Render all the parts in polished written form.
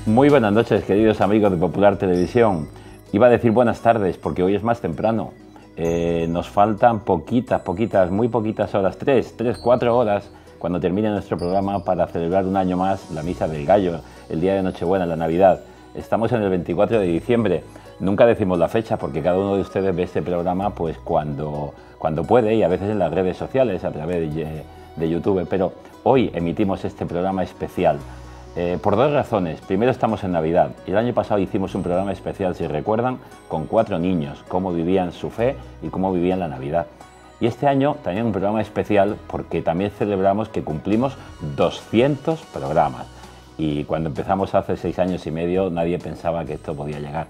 Muy buenas noches, queridos amigos de Popular Televisión. Iba a decir buenas tardes porque hoy es más temprano. Nos faltan muy poquitas horas, 4 horas, cuando termine nuestro programa para celebrar un año más la Misa del Gallo, el día de Nochebuena, la Navidad. Estamos en el 24 de diciembre. Nunca decimos la fecha porque cada uno de ustedes ve este programa pues cuando puede, y a veces en las redes sociales, a través de YouTube. Pero hoy emitimos este programa especial. Por dos razones. Primero, estamos en Navidad y el año pasado hicimos un programa especial, si recuerdan, con 4 niños, cómo vivían su fe y cómo vivían la Navidad. Y este año también un programa especial porque también celebramos que cumplimos 200 programas. Y cuando empezamos hace 6 años y medio nadie pensaba que esto podía llegar.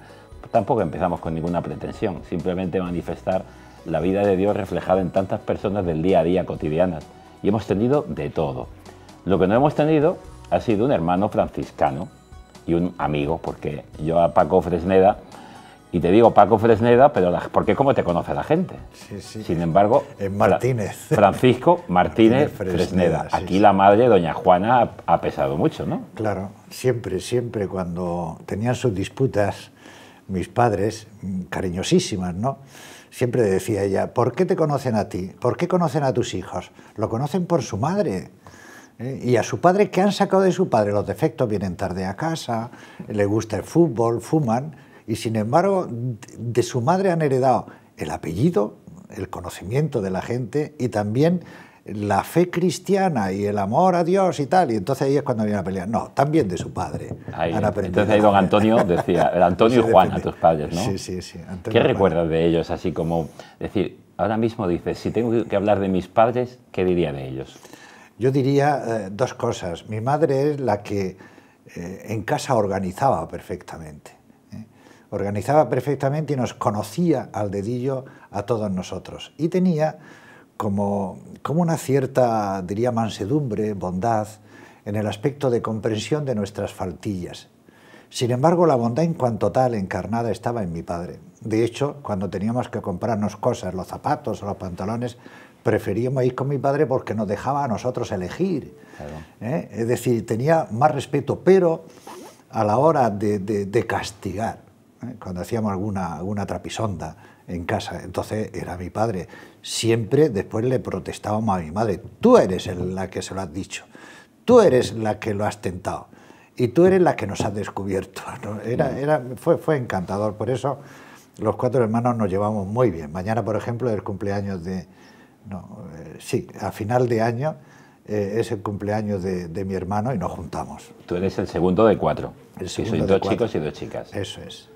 Tampoco empezamos con ninguna pretensión, simplemente manifestar la vida de Dios reflejada en tantas personas del día a día cotidianas. Y hemos tenido de todo. Lo que no hemos tenido ha sido un hermano franciscano y un amigo, porque yo a Paco Fresneda, y te digo Paco Fresneda, pero porque es como te conoce la gente. Sí, sí. Sin embargo, Martínez. Francisco Martínez Fresneda. Sí, aquí sí. La madre, doña Juana, ha pesado mucho, ¿no? Claro, siempre cuando tenían sus disputas, mis padres, cariñosísimas, ¿no? Siempre decía ella, ¿por qué te conocen a ti? ¿Por qué conocen a tus hijos? Lo conocen por su madre. Y a su padre, ¿qué han sacado de su padre? Los defectos: vienen tarde a casa, le gusta el fútbol, fuman, y sin embargo de su madre han heredado el apellido, el conocimiento de la gente y también la fe cristiana y el amor a Dios y tal. Y entonces ahí es cuando viene a pelear. No, también de su padre han aprendido. Entonces ahí don Antonio decía, el Antonio y Juana, tus padres, ¿no? Sí. ¿Qué recuerdas de ellos? Así como, decir, ahora mismo dices, si tengo que hablar de mis padres, ¿qué diría de ellos? Yo diría dos cosas. Mi madre es la que en casa organizaba perfectamente. Organizaba perfectamente y nos conocía al dedillo a todos nosotros. Y tenía como una cierta, diría, mansedumbre, bondad, en el aspecto de comprensión de nuestras faltillas. Sin embargo, la bondad en cuanto tal, encarnada, estaba en mi padre. De hecho, cuando teníamos que comprarnos cosas, los zapatos o los pantalones, preferíamos ir con mi padre porque nos dejaba a nosotros elegir. Claro. Es decir, tenía más respeto, pero a la hora de castigar, cuando hacíamos alguna trapisonda en casa, entonces era mi padre. Siempre después le protestábamos a mi madre, tú eres la que se lo has dicho, tú eres la que lo has tentado y tú eres la que nos has descubierto, ¿no? Fue encantador. Por eso los 4 hermanos nos llevamos muy bien. Mañana, por ejemplo, es el cumpleaños de... sí, a final de año es el cumpleaños de mi hermano y nos juntamos. Tú eres el segundo de 4. Sois 2 chicos y 2 chicas. Eso es.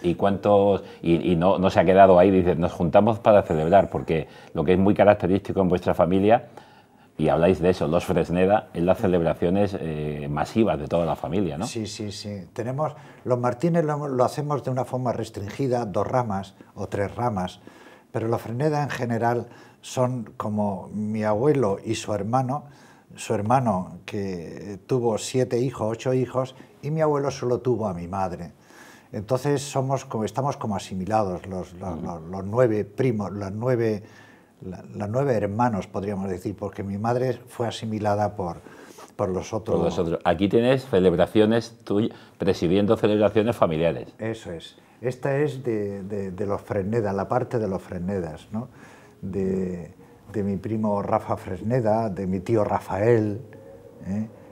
¿Y cuántos? Y no se ha quedado ahí, dice, nos juntamos para celebrar, porque lo que es muy característico en vuestra familia, y habláis de eso, los Fresneda, es las celebraciones masivas de toda la familia, ¿no? Sí. Tenemos, los Martínez lo hacemos de una forma restringida, 2 ramas o 3 ramas, pero los Fresneda en general son como mi abuelo y su hermano que tuvo 8 hijos, y mi abuelo solo tuvo a mi madre. Entonces estamos como asimilados, los 9 primos, las 9 hermanos, podríamos decir, porque mi madre fue asimilada por los otros. Por los otros. Aquí tienes celebraciones, tú presidiendo celebraciones familiares. Eso es. Esta es de los Fresneda, la parte de los Fresnedas, ¿no? De mi primo Rafa Fresneda, de mi tío Rafael,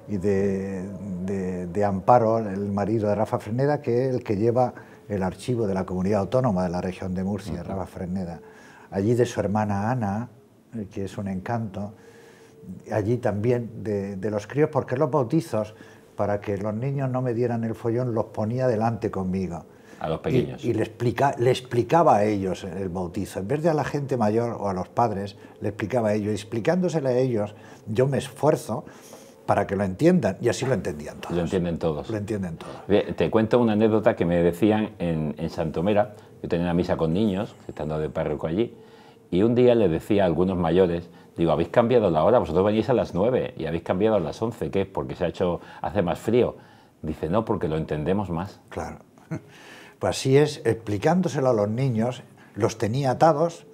y de Amparo, el marido de Rafa Fresneda, que es el que lleva el archivo de la comunidad autónoma de la región de Murcia, Rafa Fresneda. Allí de su hermana Ana, que es un encanto. Allí también de los críos, porque los bautizos, para que los niños no me dieran el follón, los ponía delante conmigo. A los pequeños. Y le explicaba a ellos el bautizo. En vez de a la gente mayor o a los padres, le explicaba a ellos. Y explicándosele a ellos, yo me esfuerzo para que lo entiendan, y así lo entendían todos. Lo entienden todos. Lo entienden todos. Te cuento una anécdota que me decían en Santomera. Yo tenía una misa con niños, estando de párroco allí, y un día le decía a algunos mayores, digo, habéis cambiado la hora, vosotros venís a las 9 y habéis cambiado a las 11, ¿qué? Porque hace más frío. Dice, no, porque lo entendemos más. Claro. Pues así es, explicándoselo a los niños, los tenía atados,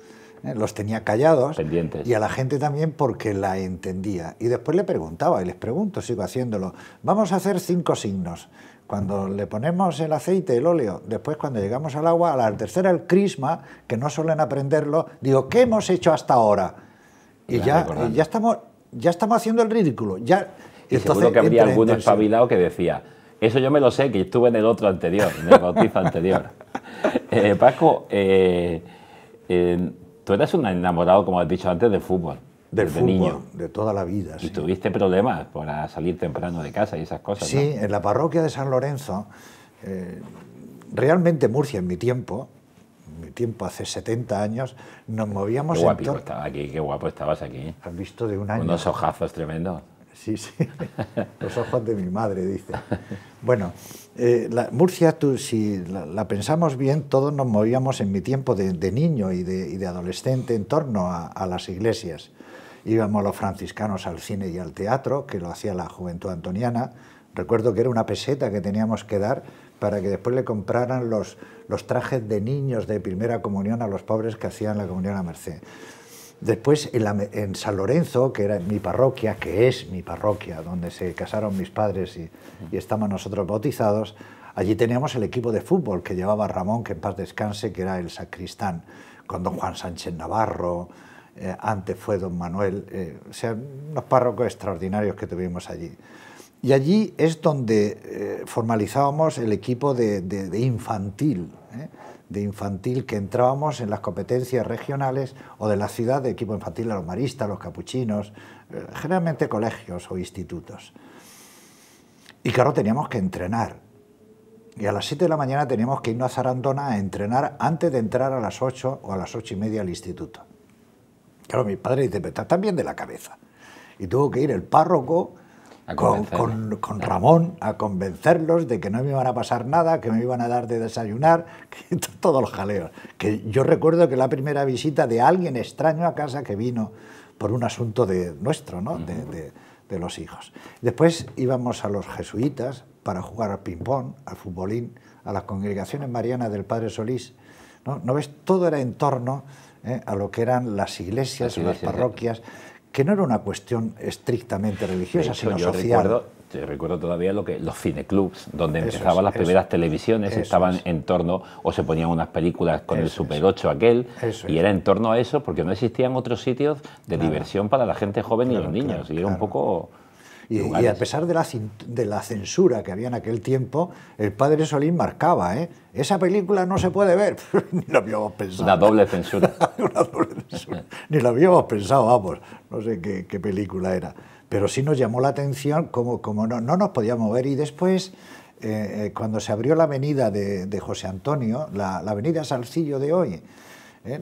los tenía callados, pendientes. Y a la gente también porque la entendía. Y después le preguntaba, y les pregunto, sigo haciéndolo, vamos a hacer 5 signos. Cuando le ponemos el aceite, el óleo, después cuando llegamos al agua, a la tercera el crisma, que no suelen aprenderlo, digo, ¿qué hemos hecho hasta ahora? Y ya estamos haciendo el ridículo. Ya, y seguro que habría alguno espabilado que decía, eso yo me lo sé, que estuve en el otro anterior, en el bautizo anterior. Paco, tú eras un enamorado, como has dicho antes, del fútbol. Del desde fútbol, niño. de toda la vida. ¿Y sí. tuviste problemas para salir temprano de casa y esas cosas? Sí, ¿no? en la parroquia de San Lorenzo, realmente Murcia en mi tiempo hace 70 años, nos movíamos qué guapo estaba aquí, qué guapo estabas aquí. ¿Has visto de un año? Unos ojazos tremendos. Sí, sí, los ojos de mi madre, dice. Bueno, Murcia, si la pensamos bien, todos nos movíamos en mi tiempo de niño y de adolescente en torno a las iglesias. Íbamos los franciscanos al cine y al teatro, que lo hacía la Juventud Antoniana. Recuerdo que era una peseta que teníamos que dar para que después le compraran los trajes de niños de primera comunión a los pobres que hacían la comunión a merced. Después, en San Lorenzo, que era mi parroquia, que es mi parroquia, donde se casaron mis padres y estamos nosotros bautizados, allí teníamos el equipo de fútbol que llevaba Ramón, que en paz descanse, que era el sacristán, con don Juan Sánchez Navarro, antes fue don Manuel, o sea, unos párrocos extraordinarios que tuvimos allí. Y allí es donde formalizábamos el equipo de infantil, de infantil, que entrábamos en las competencias regionales o de la ciudad, de equipo infantil a los maristas, los capuchinos, generalmente colegios o institutos. Y claro, teníamos que entrenar. Y a las 7 de la mañana teníamos que irnos a Zarandona a entrenar antes de entrar a las 8 o a las 8:30 al instituto. Claro, mi padre dice, pero estás también de la cabeza. Y tuvo que ir el párroco con Ramón a convencerlos de que no me iban a pasar nada, que me iban a dar de desayunar, que todos los jaleos. Que yo recuerdo que la primera visita de alguien extraño a casa que vino por un asunto nuestro, ¿no? de los hijos. Después íbamos a los jesuitas para jugar al ping-pong, al futbolín, a las congregaciones marianas del Padre Solís. ¿No ves? Todo era en torno a lo que eran las iglesias, las parroquias, que no era una cuestión estrictamente religiosa, sino social. Yo recuerdo todavía los cineclubs, donde empezaban las primeras televisiones, estaban en torno, o se ponían unas películas con el Super 8 aquel, y era en torno a eso, porque no existían otros sitios de diversión para la gente joven y los niños, y era un poco... Y a pesar de la censura que había en aquel tiempo, el Padre Solís marcaba, esa película no se puede ver, ni lo habíamos pensado. Una doble censura. Una doble censura. Ni lo habíamos pensado, vamos, no sé qué película era. Pero sí nos llamó la atención como no nos podíamos ver. Y después, cuando se abrió la avenida de José Antonio, la avenida Salcillo de hoy,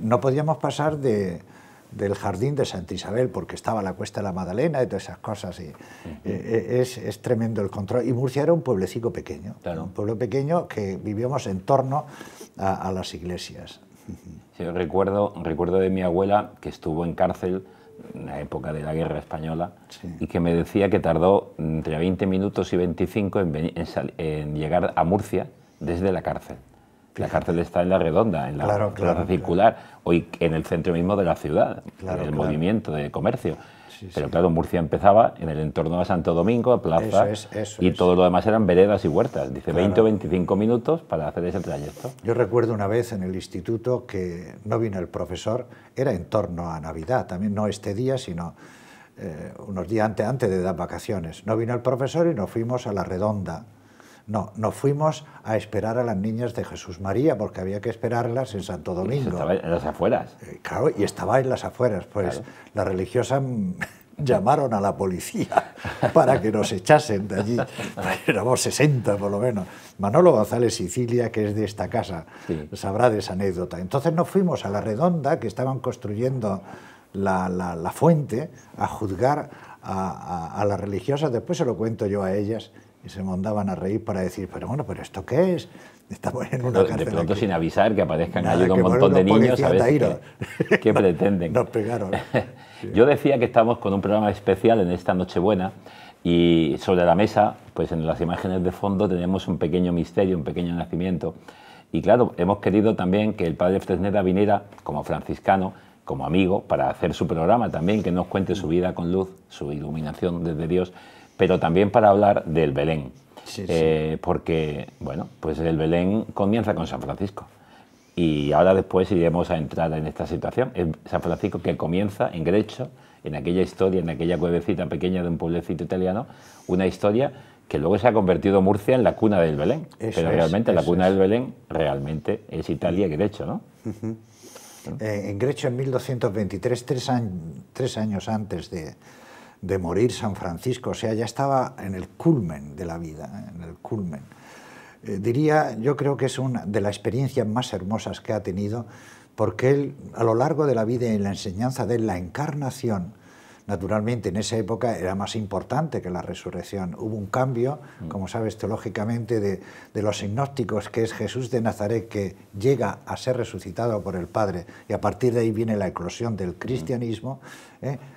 no podíamos pasar del jardín de Santa Isabel, porque estaba la Cuesta de la Magdalena y todas esas cosas. Y, es tremendo el control. Y Murcia era un pueblecito pequeño, un pueblo pequeño que vivíamos en torno a las iglesias. Sí, yo recuerdo de mi abuela, que estuvo en cárcel en la época de la Guerra Española, y que me decía que tardó entre 20 minutos y 25 en llegar a Murcia desde la cárcel. La cárcel está en la Redonda, en la plaza circular, hoy en el centro mismo de la ciudad, en el movimiento de comercio. Pero claro, Murcia empezaba en el entorno de Santo Domingo, a plaza, y todo lo demás eran veredas y huertas. Dice 20 o 25 minutos para hacer ese trayecto. Yo recuerdo una vez en el instituto que no vino el profesor, era en torno a Navidad, también no este día, sino unos días antes de las vacaciones. No vino el profesor y nos fuimos a la Redonda. No, nos fuimos a esperar a las niñas de Jesús María, porque había que esperarlas en Santo Domingo. Y estaba en las afueras. Claro, y estaba en las afueras. Pues las religiosas llamaron a la policía para que nos echasen de allí. Éramos 60 por lo menos. Manolo González Sicilia, que es de esta casa, sabrá de esa anécdota. Entonces nos fuimos a la Redonda, que estaban construyendo la fuente, a juzgar a las religiosas. Después se lo cuento yo a ellas. Y se mandaban a reír para decir, pero bueno, ¿pero esto qué es? Estamos en una cárcel. De pronto aquí, sin avisar, que aparezcan allí un montón de niños, ¿sabes? ¿Qué pretenden? Nos pegaron. Yo decía que estamos con un programa especial en esta Nochebuena, y sobre la mesa, pues en las imágenes de fondo tenemos un pequeño misterio, un pequeño nacimiento. Y claro, hemos querido también que el padre Fresneda viniera como franciscano como amigo, para hacer su programa también, que nos cuente su vida con luz, su iluminación desde Dios, pero también para hablar del Belén. Sí, sí. Porque, bueno, pues el Belén comienza con San Francisco. Y ahora después iremos a entrar en esta situación. Es San Francisco que comienza en Grecho, en aquella historia, en aquella cuevecita pequeña de un pueblecito italiano, una historia que luego se ha convertido Murcia en la cuna del Belén. Pero realmente la cuna del Belén realmente es Italia y Grecho, ¿no? En Grecho, en 1223, tres años antes de morir San Francisco, o sea, ya estaba en el culmen de la vida, en el culmen. Diría, yo creo que es una de las experiencias más hermosas que ha tenido, porque él, a lo largo de la vida y la enseñanza de la encarnación, naturalmente en esa época era más importante que la resurrección. Hubo un cambio, como sabes teológicamente, de los gnósticos, que es Jesús de Nazaret que llega a ser resucitado por el Padre, y a partir de ahí viene la eclosión del cristianismo.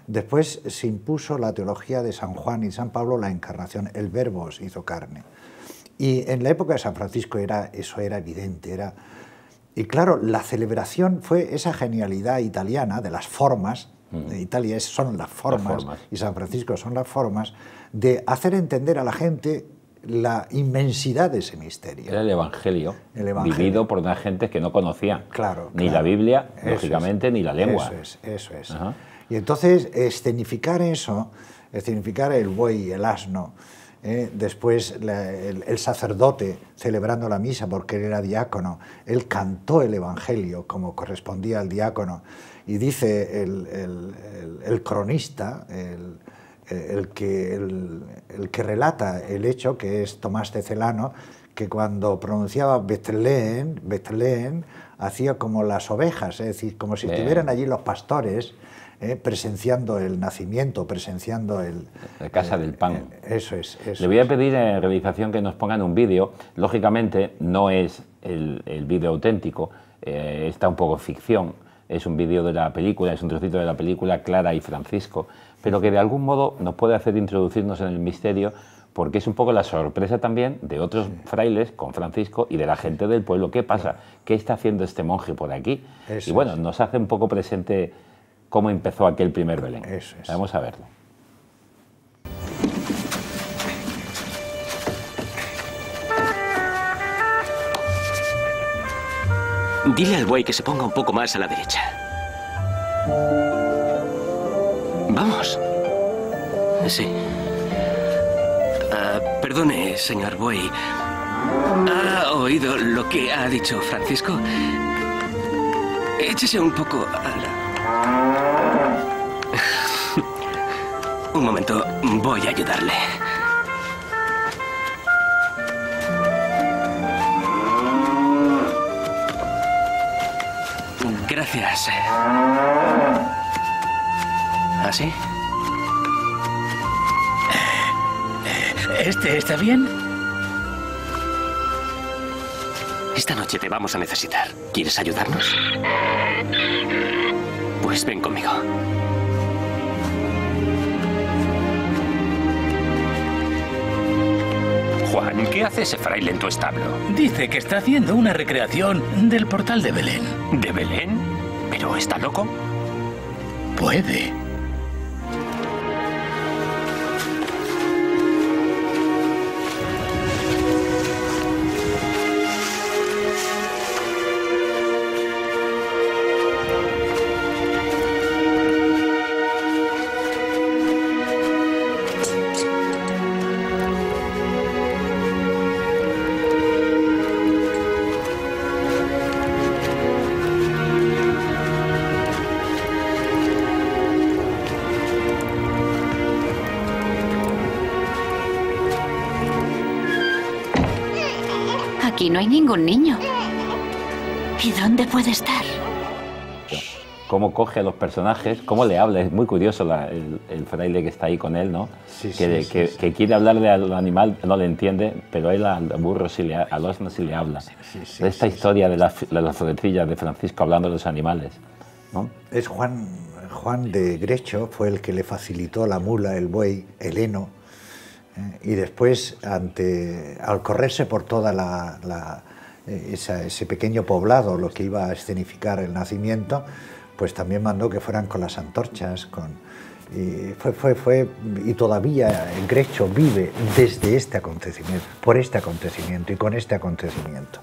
Después se impuso la teología de San Juan y San Pablo, la encarnación, el Verbo se hizo carne. Y en la época de San Francisco eso era evidente. Y claro, la celebración fue esa genialidad italiana de las formas. Italia son las formas, y San Francisco son las formas, de hacer entender a la gente la inmensidad de ese misterio. Era el Evangelio, vivido por una gente que no conocía ni la Biblia, lógicamente, ni la lengua. Eso es. Y entonces escenificar eso, escenificar el buey y el asno, después el sacerdote celebrando la misa porque él era diácono, él cantó el Evangelio como correspondía al diácono, y dice el cronista, el que relata el hecho, que es Tomás de Celano, que cuando pronunciaba Betlén, hacía como las ovejas, es decir, como si estuvieran allí los pastores, presenciando el nacimiento, presenciando la casa del pan. Eso es. Le voy a pedir en realización que nos pongan un vídeo. Lógicamente no es el vídeo auténtico, está un poco ficción. Es un vídeo de la película, es un trocito de la película Clara y Francisco, pero que de algún modo nos puede hacer introducirnos en el misterio, porque es un poco la sorpresa también de otros frailes con Francisco y de la gente del pueblo. ¿Qué pasa? ¿Qué está haciendo este monje por aquí? Y bueno, nos hace un poco presente cómo empezó aquel primer Belén. Vamos a verlo. Dile al buey que se ponga un poco más a la derecha. Vamos. Sí. Perdone, señor buey. ¿Ha oído lo que ha dicho Francisco? Échese un poco a la... Un momento, voy a ayudarle. Gracias. ¿Así? ¿Este está bien? Esta noche te vamos a necesitar. ¿Quieres ayudarnos? Pues ven conmigo. Juan, ¿qué hace ese fraile en tu establo? Dice que está haciendo una recreación del portal de Belén. ¿De Belén? ¿Pero está loco? Puede. Aquí no hay ningún niño. ¿Y dónde puede estar? Cómo coge a los personajes, cómo le habla. Es muy curioso el fraile que está ahí con él, ¿no? Que quiere hablarle al animal, no le entiende, pero él al burro al asno sí le habla. De esta historia de las florecillas de Francisco hablando de los animales, ¿no? Es Juan de Grecho, fue el que le facilitó la mula, el buey, el heno, y después, al correrse por toda ese pequeño poblado, lo que iba a escenificar el nacimiento, pues también mandó que fueran con las antorchas, y todavía el Grecho vive desde este acontecimiento, por este acontecimiento y con este acontecimiento.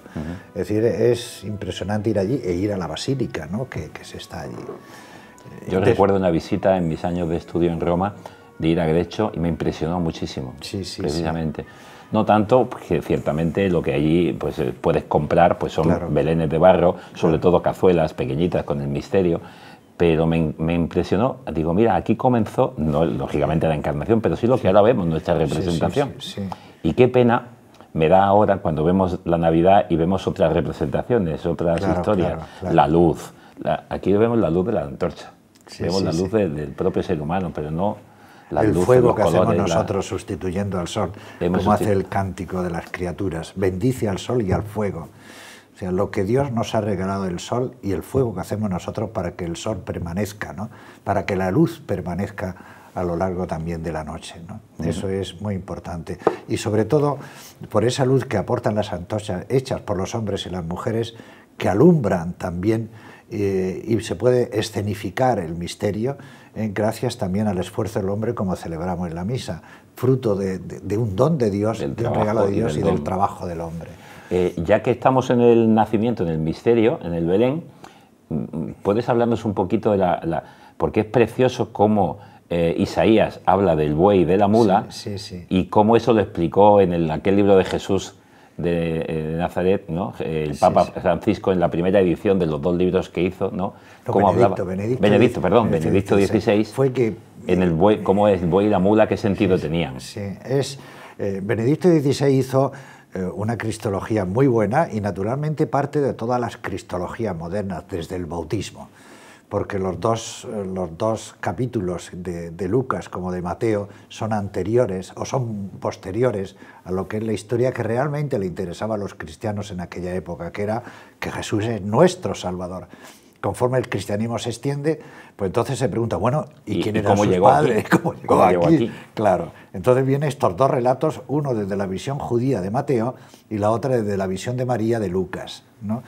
Es decir, es impresionante ir allí e ir a la basílica, ¿no?, que se está allí. Yo recuerdo una visita en mis años de estudio en Roma, de ir a Grecho, y me impresionó muchísimo, precisamente. Sí. No tanto, porque ciertamente lo que allí pues, puedes comprar pues son belenes de barro, sobre todo cazuelas pequeñitas con el misterio, pero me impresionó. Digo, mira, aquí comenzó, no lógicamente la encarnación, pero sí lo que ahora vemos, nuestra representación. Y qué pena me da ahora cuando vemos la Navidad y vemos otras representaciones, otras historias, la luz. Aquí vemos la luz de la antorcha, vemos la luz del propio ser humano, pero no la luz, fuego que hacemos nosotros sustituyendo al sol, como hace el cántico de las criaturas. Bendice al sol y al fuego. O sea, lo que Dios nos ha regalado, el sol y el fuego que hacemos nosotros para que el sol permanezca, ¿no?, para que la luz permanezca a lo largo también de la noche, ¿no? Eso es muy importante. Y sobre todo por esa luz que aportan las antorchas hechas por los hombres y las mujeres, que alumbran también y se puede escenificar el misterio gracias también al esfuerzo del hombre, como celebramos en la misa, fruto de un don de Dios, de un regalo de Dios y del trabajo del hombre. Ya que estamos en el nacimiento, en el misterio, en el Belén, ¿puedes hablarnos un poquito de porque es precioso cómo Isaías habla del buey y de la mula, y cómo eso lo explicó en aquel libro de Jesús de Nazaret, ¿no?, el Papa Francisco, en la primera edición de los 2 libros que hizo, ¿no? Benedicto XVI, fue que, en el buey, cómo es el buey y la mula, qué sentido tenían. Benedicto XVI hizo una cristología muy buena, y naturalmente parte de todas las cristologías modernas, desde el bautismo, porque los dos capítulos de Lucas como de Mateo son anteriores o son posteriores a lo que es la historia que realmente le interesaba a los cristianos en aquella época, que era que Jesús es nuestro Salvador. Conforme el cristianismo se extiende, pues entonces se pregunta, bueno, ¿y quién era su padre? ¿Cómo llegó aquí? Claro, entonces vienen estos 2 relatos, uno desde la visión judía de Mateo y la otra desde la visión de María de Lucas, ¿no?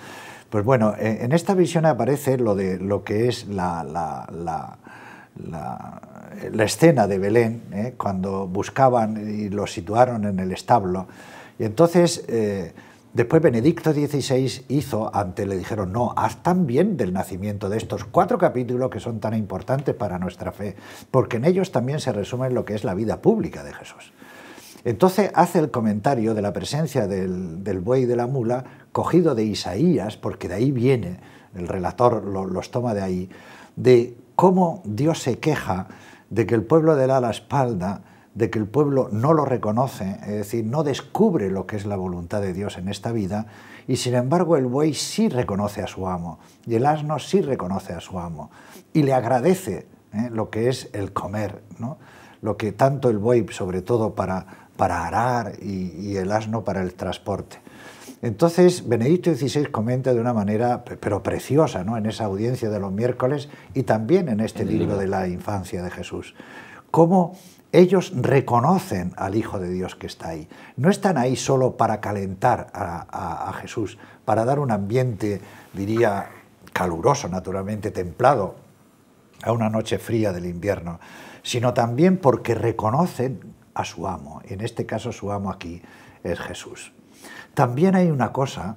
Pues bueno, en esta visión aparece lo que es la escena de Belén, cuando buscaban y lo situaron en el establo. Y entonces, después Benedicto XVI le dijeron, no, haz también del nacimiento, de estos 4 capítulos que son tan importantes para nuestra fe, porque en ellos también se resume lo que es la vida pública de Jesús. Entonces hace el comentario de la presencia del buey y de la mula, cogido de Isaías, porque de ahí viene, el relator los toma de ahí, de cómo Dios se queja de que el pueblo le da la espalda, de que el pueblo no lo reconoce, es decir, no descubre lo que es la voluntad de Dios en esta vida, y sin embargo el buey sí reconoce a su amo, y el asno sí reconoce a su amo, y le agradece lo que es el comer, ¿no?, lo que tanto el buey, sobre todo para arar, y el asno para el transporte. Entonces, Benedicto XVI comenta de una manera, pero preciosa, ¿no?, en esa audiencia de los miércoles y también en este libro de la infancia de Jesús, cómo ellos reconocen al Hijo de Dios que está ahí. No están ahí solo para calentar a Jesús, para dar un ambiente, diría, caluroso, naturalmente templado, a una noche fría del invierno, sino también porque reconocen a su amo, y en este caso su amo aquí es Jesús. También hay una cosa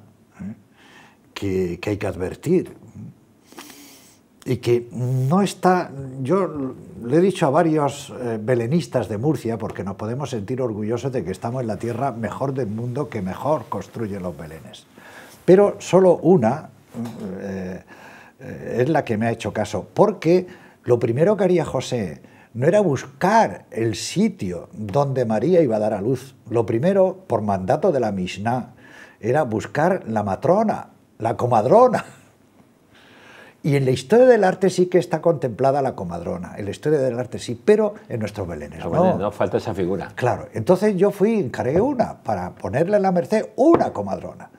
que hay que advertir, y que no está, yo le he dicho a varios belenistas de Murcia, porque nos podemos sentir orgullosos de que estamos en la tierra mejor del mundo, que mejor construye los belenes, pero solo una es la que me ha hecho caso, porque lo primero que haría José no era buscar el sitio donde María iba a dar a luz. Lo primero, por mandato de la Mishnah, era buscar la matrona, la comadrona. Y en la historia del arte sí que está contemplada la comadrona, en la historia del arte sí, pero en nuestros belenes no. No falta esa figura. Claro, entonces yo encargué una para ponerle en la merced una comadrona,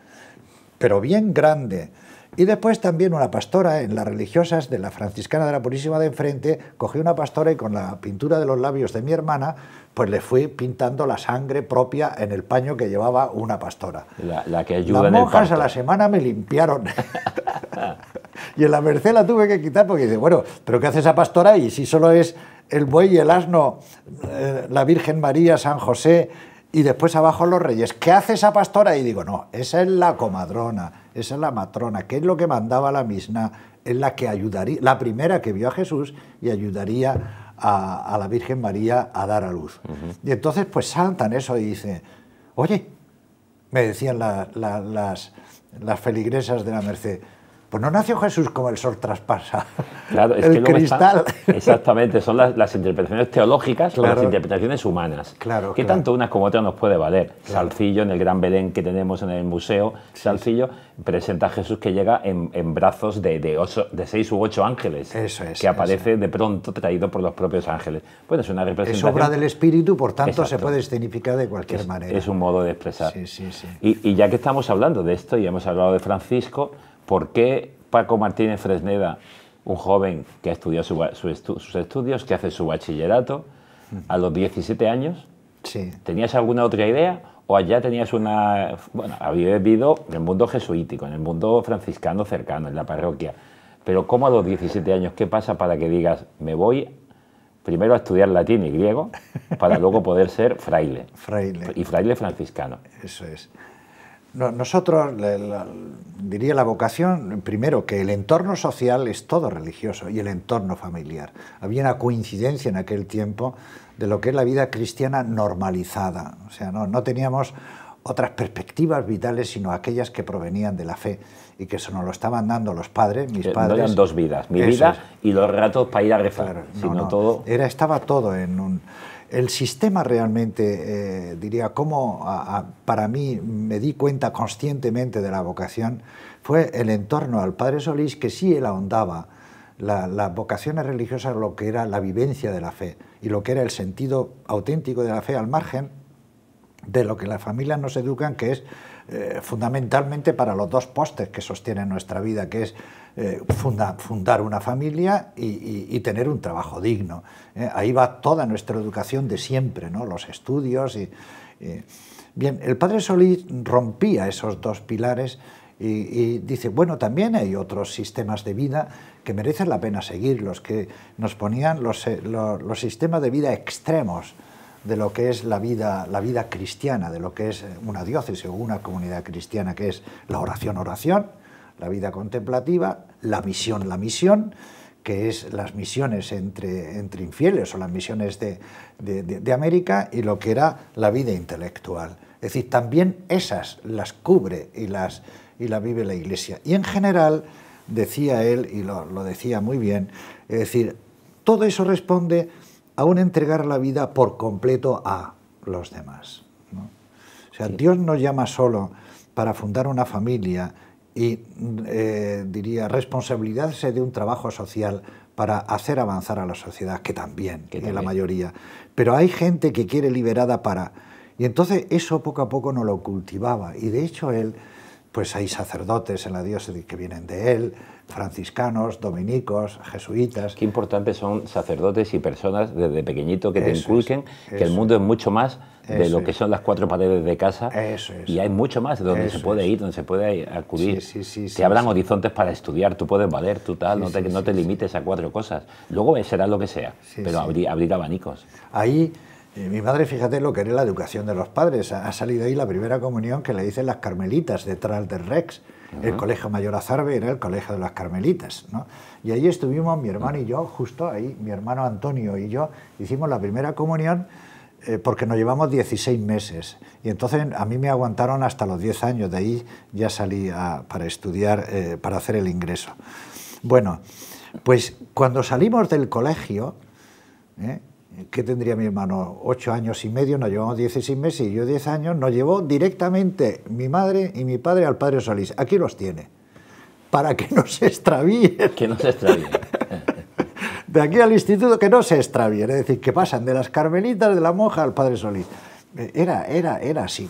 pero bien grande. Y después también una pastora, en las religiosas de la franciscana de la Purísima de enfrente, cogí una pastora y con la pintura de los labios de mi hermana, pues le fui pintando la sangre propia en el paño que llevaba una pastora. La que ayuda las en el monjas parto. A la semana me limpiaron. Y en la Merced la tuve que quitar porque dice, bueno, ¿pero qué hace esa pastora ahí? Si solo es el buey y el asno, la Virgen María, San José y después abajo los reyes. ¿Qué hace esa pastora ahí? Y digo, no, esa es la comadrona, esa es la matrona, que es lo que mandaba la Misná, es la que ayudaría, la primera que vio a Jesús y ayudaría a la Virgen María a dar a luz. Y entonces pues saltan eso y dice, oye, me decían las feligresas de la Merced, pues no nació Jesús como el sol traspasa claro, es el que luego cristal. Exactamente, son las interpretaciones teológicas claro, o las interpretaciones humanas. Claro, que claro, tanto unas como otras nos puede valer. Claro. Salcillo, en el Gran Belén que tenemos en el museo, Sí, Salcillo presenta a Jesús que llega en brazos de 6 u 8 ángeles. Eso es, que aparece eso. de pronto traído por los propios ángeles. Bueno, es una Es representación. obra del Espíritu, por tanto Exacto. se puede escenificar de cualquier manera. Es un modo de expresar. Sí, sí, sí. Y ya que estamos hablando de esto y hemos hablado de Francisco, ¿por qué Paco Martínez Fresneda, un joven que ha estudiado sus estudios, que hace su bachillerato, a los 17 años, Sí. tenías alguna otra idea o allá tenías una... Bueno, habías vivido en el mundo jesuítico, en el mundo franciscano cercano, en la parroquia, pero ¿cómo a los 17 años? ¿Qué pasa para que digas, me voy primero a estudiar latín y griego para luego poder ser fraile? Fraile. Y fraile franciscano. Eso es. Nosotros, diría la vocación, primero que el entorno social es todo religioso y el entorno familiar. Había una coincidencia en aquel tiempo de lo que es la vida cristiana normalizada. O sea, no teníamos otras perspectivas vitales sino aquellas que provenían de la fe y que eso nos lo estaban dando los padres, mis padres. No eran dos vidas, mi Eso vida es. y los ratos para ir a rezar, Claro, sino todo... Estaba todo en un... El sistema realmente, diría, como para mí me di cuenta conscientemente de la vocación, fue el entorno al Padre Solís, que sí él ahondaba las vocaciones religiosas, lo que era la vivencia de la fe y lo que era el sentido auténtico de la fe, al margen de lo que las familias nos educan, que es fundamentalmente para los dos postes que sostienen nuestra vida, que es fundar una familia y tener un trabajo digno. Ahí va toda nuestra educación de siempre, ¿no? Los estudios. Bien, el Padre Solís rompía esos dos pilares y dice, bueno, también hay otros sistemas de vida que merecen la pena seguir, los que nos ponían los sistemas de vida extremos de lo que es la vida cristiana, de lo que es una diócesis o una comunidad cristiana, que es la oración, la vida contemplativa, la misión, que es las misiones entre infieles o las misiones de América, y lo que era la vida intelectual. Es decir, también esas las cubre y la vive la Iglesia. Y en general, decía él, y lo decía muy bien, es decir, todo eso responde a un entregar la vida por completo a los demás, ¿no? O sea, sí. Dios nos llama solo para fundar una familia y, diría, responsabilizarse de un trabajo social para hacer avanzar a la sociedad, que también, la mayoría. Pero hay gente que quiere liberada para... Y entonces eso poco a poco no lo cultivaba. Y de hecho él, pues hay sacerdotes en la diócesis que vienen de él, franciscanos, dominicos, jesuitas. Qué importantes son sacerdotes y personas desde pequeñito que te inculquen que el mundo es mucho más de lo que son las cuatro paredes de casa. Eso es. Y hay mucho más donde se puede ir, donde se puede acudir. Sí, te abran horizontes para estudiar, tú puedes valer, tú tal, no te limites a cuatro cosas. Luego será lo que sea, pero abrir abanicos. Ahí, mi madre, fíjate lo que era la educación de los padres. Ha salido ahí la primera comunión que le dicen las carmelitas detrás del Rex. El Colegio Mayor Azarbe era el colegio de las carmelitas, ¿no? Y ahí estuvimos mi hermano y yo, justo ahí, mi hermano Antonio y yo, hicimos la primera comunión porque nos llevamos 16 meses. Y entonces a mí me aguantaron hasta los 10 años, de ahí ya salí para estudiar, para hacer el ingreso. Bueno, pues cuando salimos del colegio, ¿qué tendría mi hermano? 8 años y medio, nos llevamos 16 meses y yo 10 años, nos llevó directamente mi madre y mi padre al Padre Solís. Aquí los tiene, para que no se extravíen. Que no se extravíen. De aquí al instituto, que no se extravíen, es decir, que pasan de las carmelitas, de la monja al Padre Solís. Era así.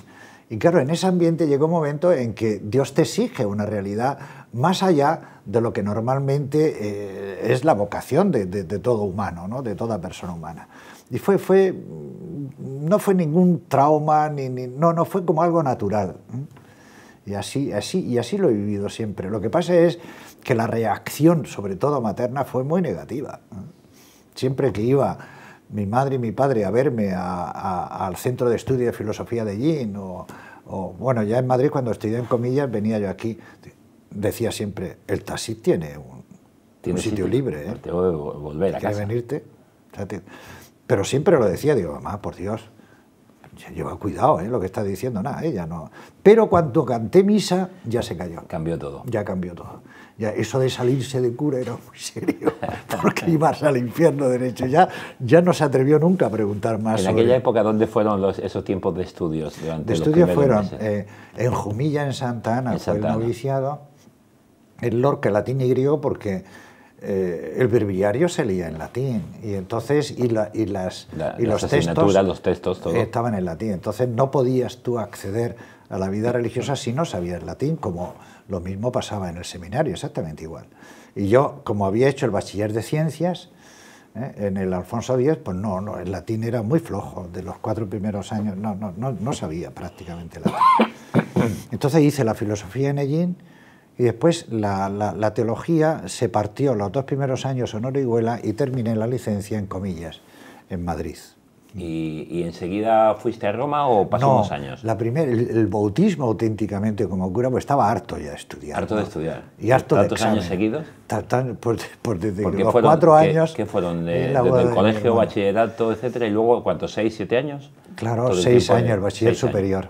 Y claro, en ese ambiente llegó un momento en que Dios te exige una realidad más allá de lo que normalmente es la vocación de todo humano, ¿no? De toda persona humana. Y no fue ningún trauma, no fue como algo natural. Y así lo he vivido siempre. Lo que pasa es que la reacción, sobre todo materna, fue muy negativa. Siempre que iba mi madre y mi padre a verme al Centro de Estudio de Filosofía de Ellín, o bueno, ya en Madrid cuando estudié en Comillas, venía yo aquí, decía siempre, el taxi tiene un sitio libre, te voy a volver a casa. ¿Quieres venirte? Pero siempre lo decía, digo, mamá, por Dios, lleva cuidado, lo que está diciendo, nada, ella no. Pero cuando canté misa, ya se cayó. Cambió todo. Ya cambió todo. Ya eso de salirse de cura era muy serio, porque ibas al infierno derecho. Ya no se atrevió nunca a preguntar más. En aquella época, ¿dónde fueron esos tiempos de estudios? De estudios fueron en Jumilla, en Santa Ana, fue el noviciado, en Lorca, latín y griego, porque el breviario se leía en latín, y entonces los textos todo estaban en latín. Entonces no podías tú acceder a la vida religiosa si no sabías latín, como lo mismo pasaba en el seminario, exactamente igual. Y yo, como había hecho el bachiller de ciencias en el Alfonso X, pues no, el latín era muy flojo. De los 4 primeros años no sabía prácticamente latín. Entonces hice la filosofía en Ellín, y después la teología se partió los 2 primeros años en Orihuela, y terminé la licencia en Comillas, en Madrid. ¿Y enseguida fuiste a Roma o pasó unos años? El bautismo auténticamente como cura, pues estaba harto ya de estudiar. Harto de estudiar. Y harto de ¿Tantos años seguidos? Pues desde los fueron, 4 años... ¿Qué fueron? Desde el colegio, bachillerato, etcétera, y luego, ¿cuántos? ¿6, 7 años? Claro, 6 años, bachiller superior.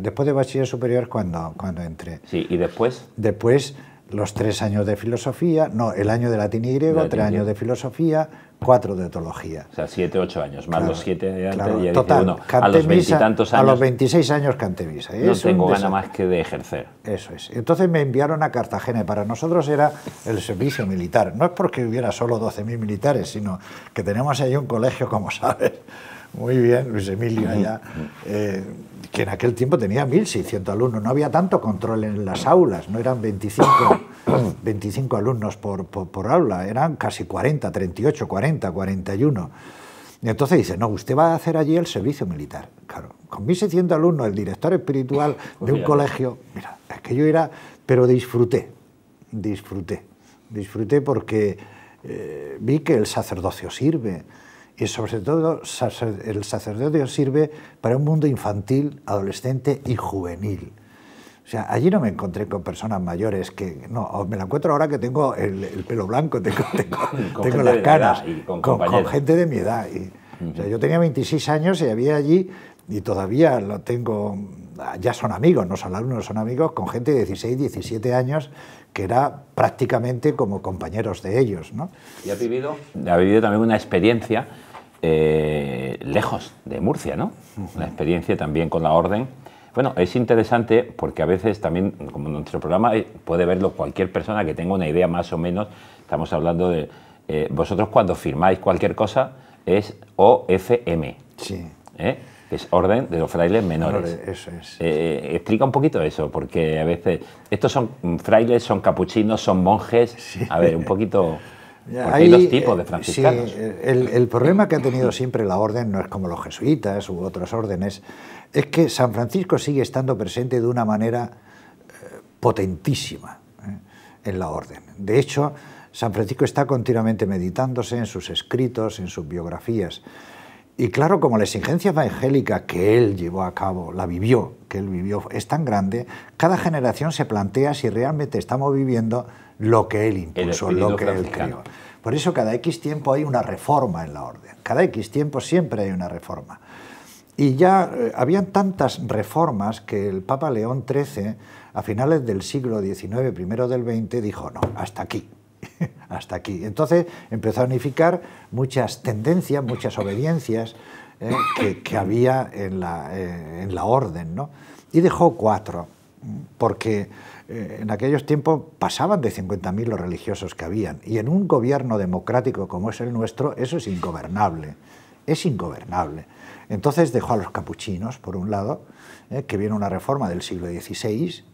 Después de bachiller superior cuando entré. Sí, ¿y después? Después los 3 años de filosofía, el año de latín y griego, 3 años de filosofía, 4 de teología. O sea, 7, 8 años, más los 7 de antes, claro, ya total, uno, a los 20 y tantos años. A los 26 años canté misa. No tengo ganas más que de ejercer. Eso es. Entonces me enviaron a Cartagena, y para nosotros era el servicio militar. No es porque hubiera solo 12.000 militares, sino que tenemos ahí un colegio, como sabes, muy bien, Luis Emilio allá, que en aquel tiempo tenía 1.600 alumnos. No había tanto control en las aulas, no eran 25 alumnos por aula, eran casi 40, 38, 40, 41. Y entonces dice, no, usted va a hacer allí el servicio militar. Claro, con 1.600 alumnos, el director espiritual de un colegio, mira, es que yo era, pero disfruté porque vi que el sacerdocio sirve. Y sobre todo el sacerdocio sirve para un mundo infantil, adolescente y juvenil. O sea, allí no me encontré con personas mayores que... No, me la encuentro ahora que tengo el pelo blanco, tengo las canas, con gente de mi edad. O sea, yo tenía 26 años y había allí, y todavía lo tengo, ya son amigos, no son alumnos, son amigos, con gente de 16, 17 años, que era prácticamente como compañeros de ellos, ¿no? Y ha vivido también una experiencia lejos de Murcia, ¿no? Una experiencia también con la orden. Bueno, es interesante porque a veces también, como nuestro programa, puede verlo cualquier persona que tenga una idea más o menos. Estamos hablando de... vosotros cuando firmáis cualquier cosa es OFM. Sí. Que es Orden de los Frailes Menores. Eso es. Explica un poquito eso, porque a veces estos son frailes, son capuchinos, son monjes. Sí. A ver, un poquito... Porque hay 2 tipos de franciscanos. Sí, el problema que ha tenido siempre la orden no es como los jesuitas u otras órdenes, es que San Francisco sigue estando presente de una manera potentísima en la orden. De hecho, San Francisco está continuamente meditándose en sus escritos, en sus biografías. Y claro, como la exigencia evangélica que él llevó a cabo, que él vivió, es tan grande, cada generación se plantea si realmente estamos viviendo lo que él impulsó, lo que él creó. Por eso cada X tiempo hay una reforma en la orden. Cada X tiempo siempre hay una reforma. Y ya habían tantas reformas que el Papa León XIII, a finales del siglo XIX, primero del XX, dijo, no, hasta aquí. Hasta aquí. Entonces empezó a unificar muchas tendencias, muchas obediencias que había en la orden, ¿no? Y dejó 4, porque en aquellos tiempos pasaban de 50.000 los religiosos que habían, y en un gobierno democrático como es el nuestro, eso es ingobernable, Entonces dejó a los capuchinos, por un lado, que viene una reforma del siglo XVI,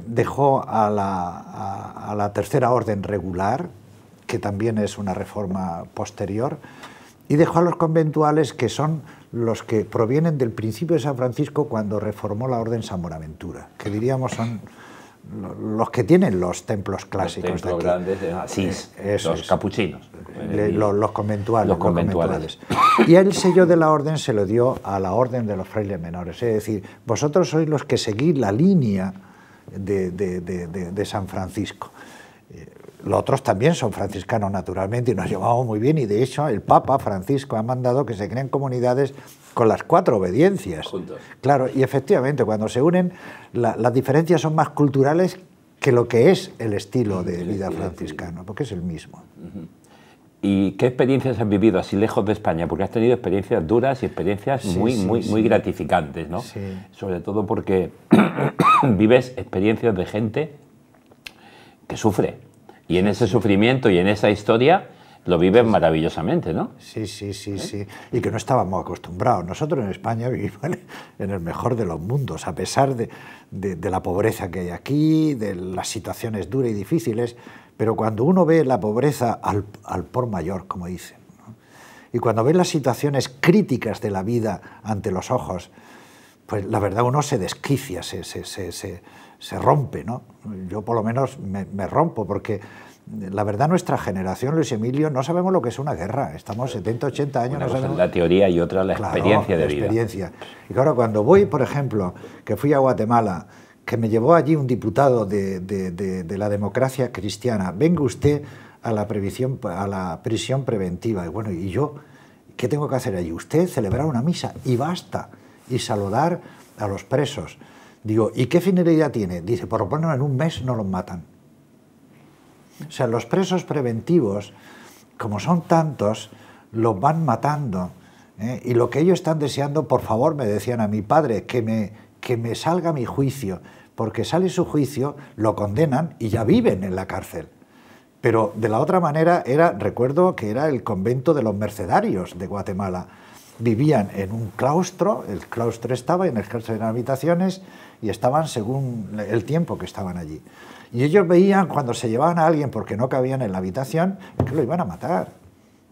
dejó a la Tercera Orden Regular, que también es una reforma posterior, y dejó a los conventuales, que son los que provienen del principio de San Francisco cuando reformó la Orden San Buenaventura, que diríamos son los que tienen los templos clásicos. Los templos grandes de Asís, los capuchinos. Los conventuales. Y el sello de la orden se lo dio a la Orden de los Frailes Menores, es decir, vosotros sois los que seguís la línea de San Francisco. Los otros también son franciscanos, naturalmente, y nos llevamos muy bien, y de hecho el Papa Francisco ha mandado que se creen comunidades con las 4 obediencias. Juntos. Claro, y efectivamente, cuando se unen, las diferencias son más culturales que lo que es el estilo de vida franciscano, porque es el mismo. ¿Y qué experiencias has vivido así lejos de España? Porque has tenido experiencias duras y experiencias muy gratificantes, ¿no? Sí. Sobre todo porque vives experiencias de gente que sufre. Y en ese sufrimiento y en esa historia lo viven maravillosamente, ¿no? Sí. Y que no estábamos acostumbrados. Nosotros en España vivimos en el mejor de los mundos, a pesar de la pobreza que hay aquí, de las situaciones duras y difíciles, pero cuando uno ve la pobreza al por mayor, como dicen, ¿no? Y cuando ve las situaciones críticas de la vida ante los ojos, pues la verdad uno se desquicia, se rompe, ¿no? Yo por lo menos me rompo, porque la verdad nuestra generación, Luis Emilio, no sabemos lo que es una guerra. Estamos 70, 80 años. Una no cosa sabemos... es la teoría y otra la experiencia de la vida. Experiencia. Y claro, cuando voy, por ejemplo, que fui a Guatemala, que me llevó allí un diputado de la democracia cristiana, venga usted a la prisión preventiva. Y bueno, ¿y yo qué tengo que hacer allí? Usted celebrar una misa y basta, y saludar a los presos. Digo, ¿y qué finalidad tiene? Dice, por lo menos en un mes no los matan. O sea, los presos preventivos, como son tantos, los van matando, ¿eh? Y lo que ellos están deseando, por favor, me decían a mi padre, que me salga mi juicio, porque sale su juicio, lo condenan y ya viven en la cárcel. Pero de la otra manera, recuerdo que era el convento de los mercedarios de Guatemala. Vivían en un claustro, el claustro estaba, en el claustro eran habitaciones, y estaban según el tiempo que estaban allí. Y ellos veían cuando se llevaban a alguien porque no cabían en la habitación, que lo iban a matar.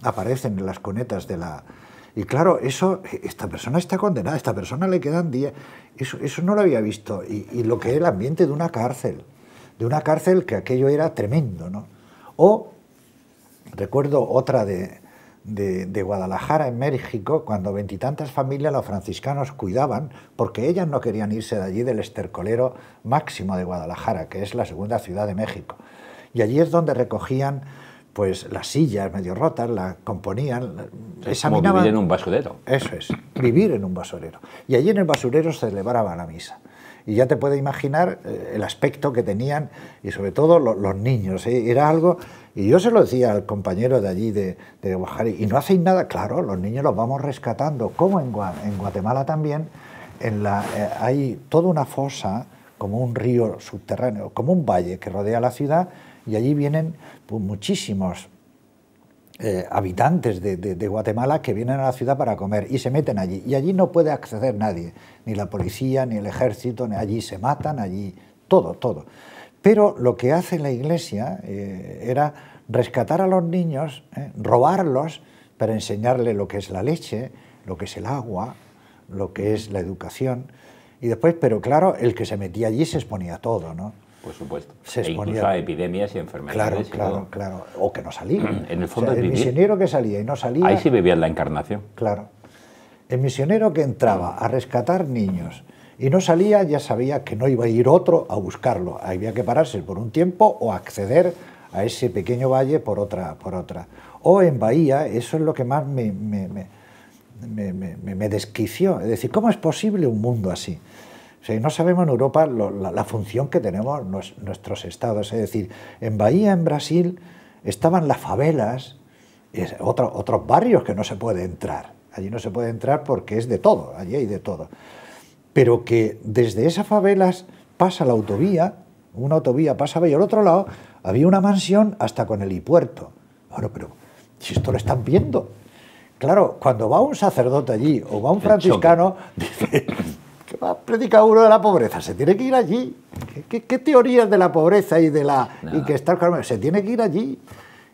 Aparecen en las cunetas de la... Y claro, esta persona está condenada, a esta persona le quedan días. Eso no lo había visto. Y lo que es el ambiente de una cárcel que aquello era tremendo, ¿no? O recuerdo otra de Guadalajara, en México, cuando 20 y tantas familias los franciscanos cuidaban, porque ellas no querían irse de allí, del estercolero máximo de Guadalajara, que es la segunda ciudad de México. Y allí es donde recogían pues las sillas medio rotas, las componían, examinaban... Como vivir en un basurero. Eso es, vivir en un basurero. Y allí en el basurero se celebraba la misa. Y ya te puedes imaginar el aspecto que tenían, y sobre todo los niños, ¿eh? Era algo... Y yo se lo decía al compañero de allí, de Oaxaca, y no hacéis nada. Claro, los niños los vamos rescatando, como en Guatemala también, hay toda una fosa, como un río subterráneo, como un valle que rodea la ciudad, y allí vienen pues, muchísimos habitantes de Guatemala que vienen a la ciudad para comer y se meten allí. Y allí no puede acceder nadie, ni la policía, ni el ejército, allí se matan, allí todo. Pero lo que hace la Iglesia era rescatar a los niños, robarlos para enseñarles lo que es la leche, lo que es el agua, lo que es la educación. Y después, pero claro, el que se metía allí se exponía a todo, ¿no? Por supuesto. Se exponía, incluso a epidemias y enfermedades. Claro. O que no salía. En el fondo, el misionero que salía y no salía... Ahí sí vivía la encarnación. Claro. El misionero que entraba a rescatar niños y no salía, ya sabía que no iba a ir otro a buscarlo. Había que pararse por un tiempo o acceder a ese pequeño valle por otra. O en Bahía, eso es lo que más me desquició. Es decir, ¿cómo es posible un mundo así? O sea, no sabemos en Europa la función que tenemos nuestros estados. Es decir, en Bahía, en Brasil, estaban las favelas, otros barrios que no se puede entrar. Allí no se puede entrar porque es de todo, allí hay de todo. Pero que desde esas favelas pasa la autovía, una autovía pasaba y al otro lado había una mansión hasta con helipuerto. Bueno, pero si esto lo están viendo. Claro, cuando va un sacerdote allí o va un franciscano, dice... ¿Qué va a predicar uno de la pobreza? Se tiene que ir allí. ¿Qué teorías de la pobreza y de la... No. Y que está... Se tiene que ir allí.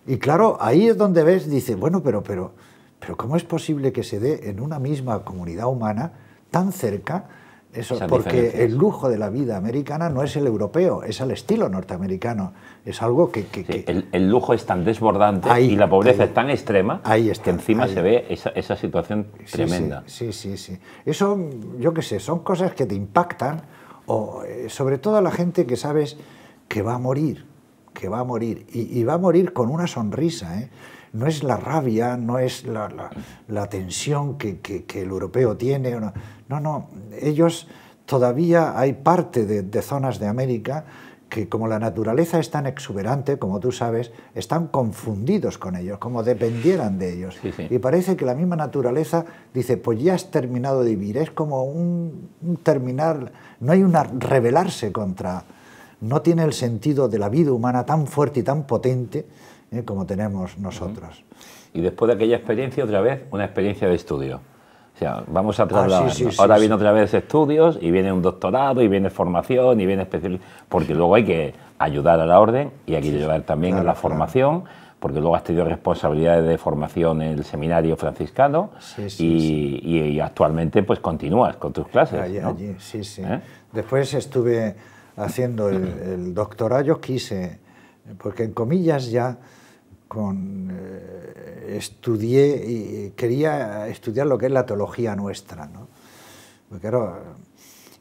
Y claro, ahí es donde ves, dice, bueno, pero pero ¿cómo es posible que se dé en una misma comunidad humana tan cerca? Eso, porque el lujo de la vida americana no es el europeo, es al estilo norteamericano. Es algo que... El lujo es tan desbordante y la pobreza es tan extrema que encima se ve esa situación tremenda. Sí. Eso, yo qué sé, son cosas que te impactan, o sobre todo a la gente que sabes que va a morir, y va a morir con una sonrisa, ¿eh? No es la rabia, no es la tensión que el europeo tiene. No, ellos todavía hay parte de zonas de América que, como la naturaleza es tan exuberante, como tú sabes, están confundidos con ellos, como dependieran de ellos. Sí. Y parece que la misma naturaleza dice, pues ya has terminado de vivir, es como un terminar, no hay una rebelarse contra, no tiene el sentido de la vida humana tan fuerte y tan potente como tenemos nosotros. Y después de aquella experiencia, otra vez, una experiencia de estudio. O sea, vamos a trasladarnos. Sí, ahora viene otra vez estudios, y viene un doctorado, y viene formación, y viene especialización, porque luego hay que ayudar a la orden, y hay que ayudar también a la formación, porque luego has tenido responsabilidades de formación en el seminario franciscano, y actualmente pues continúas con tus clases. Allí. Después estuve haciendo el doctorado, yo quise, porque en comillas ya estudié y quería estudiar lo que es la teología nuestra, ¿no? Porque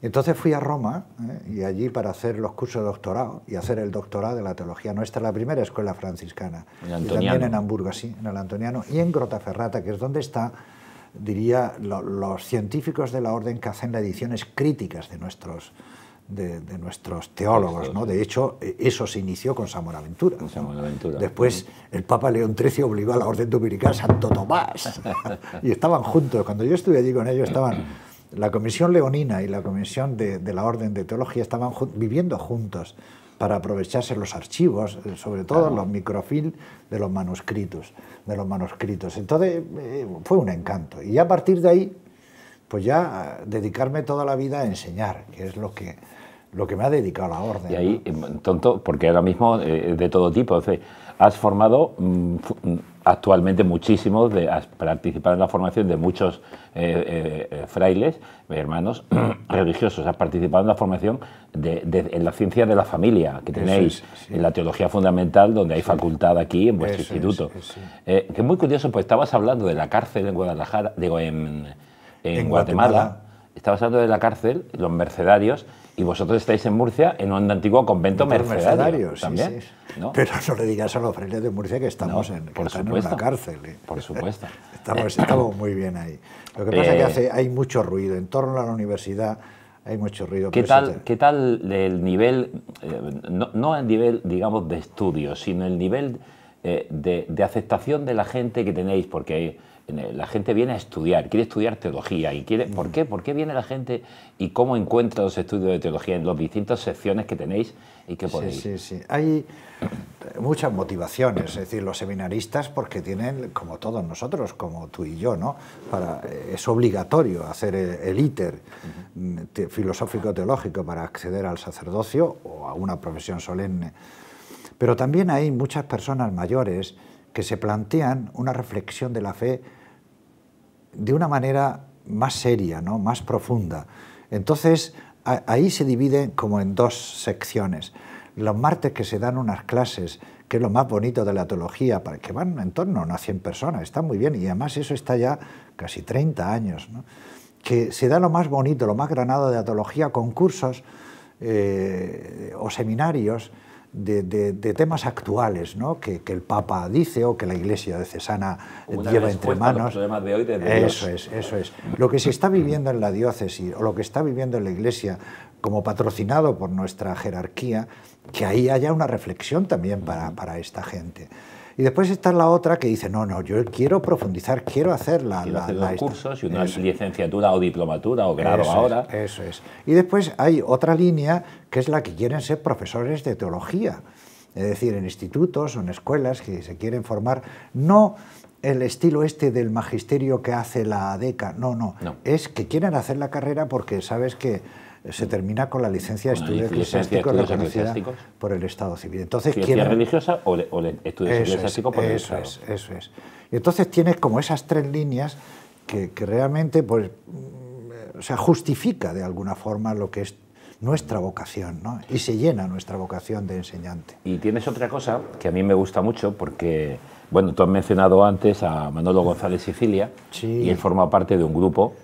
entonces fui a Roma, y allí para hacer los cursos de doctorado y hacer el doctorado de la teología nuestra, la primera escuela franciscana, y también en Hamburgo, en el Antoniano, y en Grottaferrata, que es donde está, diría, los científicos de la orden que hacen las ediciones críticas de nuestros teólogos, ¿no? De hecho, eso se inició con San Buenaventura. Después, el Papa León XIII obligó a la orden dominical Santo Tomás. Y estaban juntos. Cuando yo estuve allí con ellos, estaban la Comisión Leonina y la Comisión de la Orden de Teología, estaban viviendo juntos para aprovecharse los archivos, sobre todo los microfilm de los manuscritos. Entonces, fue un encanto. Y a partir de ahí, pues ya dedicarme toda la vida a enseñar, que es lo que me ha dedicado la orden. Y ahí, tonto, porque ahora mismo de todo tipo, has formado actualmente muchísimos, has participado en la formación de muchos frailes, hermanos religiosos, has participado en la formación en la ciencia de la familia que tenéis, en la teología fundamental, donde hay facultad aquí en vuestro instituto. Que es muy curioso, pues estabas hablando de la cárcel en Guadalajara, digo, en Guatemala. Estabas hablando de la cárcel, los mercedarios, y vosotros estáis en Murcia en un antiguo convento mercedario también, ¿no? Pero no le digas a los frailes de Murcia que estamos en una cárcel. Por supuesto. Estamos muy bien ahí. Lo que pasa es que hay mucho ruido. En torno a la universidad hay mucho ruido. ¿Qué tal el nivel, no el nivel, digamos, de estudios, sino el nivel de aceptación de la gente que tenéis? Porque la gente viene a estudiar, quiere estudiar teología. Y ¿por qué? ¿Por qué viene la gente y cómo encuentra los estudios de teología en las distintas secciones que tenéis y qué podéis? Sí. Hay muchas motivaciones. Es decir, los seminaristas, porque tienen, como todos nosotros, como tú y yo, ¿no? Es obligatorio hacer el ITER filosófico-teológico para acceder al sacerdocio o a una profesión solemne. Pero también hay muchas personas mayores que se plantean una reflexión de la fe de una manera más seria, ¿no? Más profunda. Entonces, ahí se divide como en dos secciones. Los martes, que se dan unas clases, que es lo más bonito de la teología, que van en torno a unas 100 personas, está muy bien, y además eso está ya casi 30 años, ¿no? Que se da lo más bonito, lo más granado de la teología, con cursos o seminarios de temas actuales, ¿no? que el Papa dice o que la Iglesia diocesana lleva entre manos. De hoy eso es. Lo que se está viviendo en la diócesis o lo que está viviendo en la Iglesia, como patrocinado por nuestra jerarquía, que ahí haya una reflexión también para esta gente. Y después está la otra que dice, no, yo quiero profundizar, quiero hacer los cursos y una licenciatura o diplomatura o grado ahora. Eso es. Y después hay otra línea que es la que quieren ser profesores de teología, es decir, en institutos o en escuelas que se quieren formar, no el estilo del magisterio que hace la ADECA, no, es que quieren hacer la carrera porque sabes que se termina con la licencia de estudios eclesiásticos reconocida por el Estado civil. Entonces, ¿ciencia religiosa o estudios eclesiásticos por el Estado? Eso es. Y entonces tienes como esas tres líneas que realmente pues, o sea, justifica de alguna forma lo que es nuestra vocación, ¿no? Y se llena nuestra vocación de enseñante. Y tienes otra cosa que a mí me gusta mucho porque, bueno, tú has mencionado antes a Manolo González Sicilia, sí, y él forma parte de un grupo,